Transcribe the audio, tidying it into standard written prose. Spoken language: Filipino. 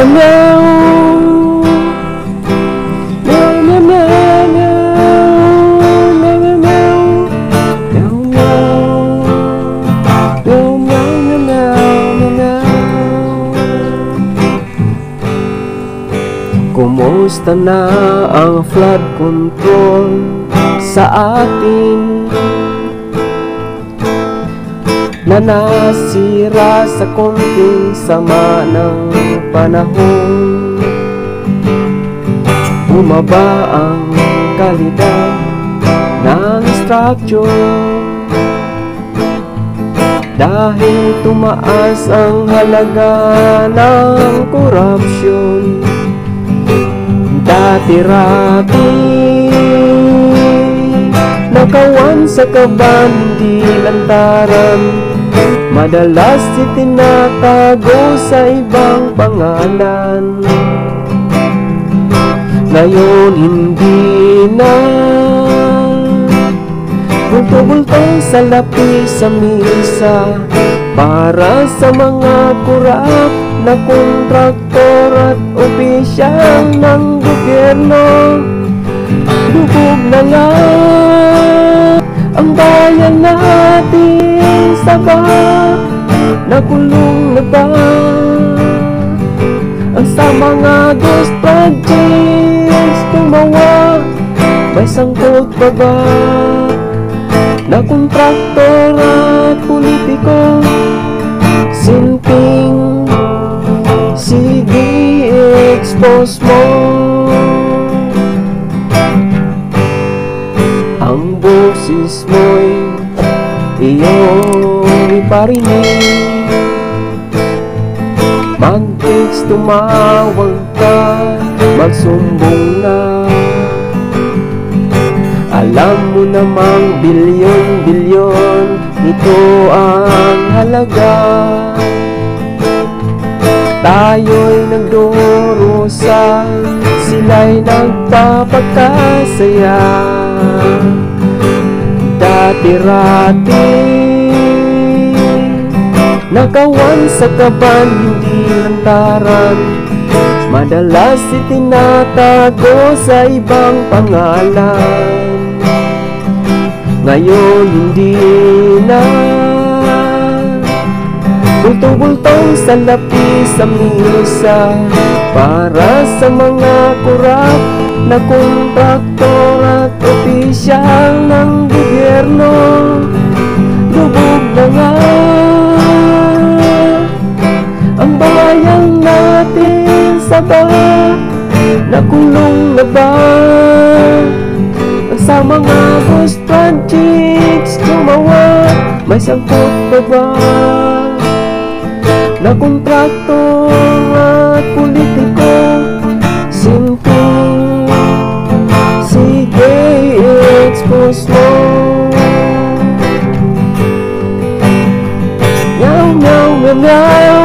meow. Meow, meow, meow, meow, meow, meow. Meow, meow. Meow, meow, meow, meow, meow. Kumusta na ang flood control sa atin na nasira sa konting sama ng panahon? Bumaba ang kalidad ng structure dahil tumaas ang halaga ng korupsyon. Dati-rati nakawan sa kaban, hindi lantaran, madalas itinatago sa ibang pangalan. Ngayon hindi na bulto-bultong salapi sa misa para sa mga kurap na kontraktor at opisyal ng gobyerno. Lubog na nga ang bayan natin sa baha, nakulong na ba ang sa mga ghost projects tumawa? May sangkot pa ba na kontraktor at politiko? Sinting, sige expose mo ang boses mo'y iyong iparinig. Mag-text, tumawag ka, magsumbong na. Alam mo namang bilyon-bilyon nito ang halaga. Tayo'y nagdurusa, sila'y nagpapagkasaya. Dati-rati nakawan sa kaban, hindi lantaran, madalas itinatago sa ibang pangalan. Ngayon hindi na bulto-bultong salapi sa misa para sa mga kurap na kontraktor at opisyal ng gobyerno. Lubog na nga ang bayan natin sa baha, nakulong na ba ang sa mga ghost projects tumawa? May sangkot pa ba na kontraktor at politiko? Sinting, sige expose mo. Meow, meow, meow, meow.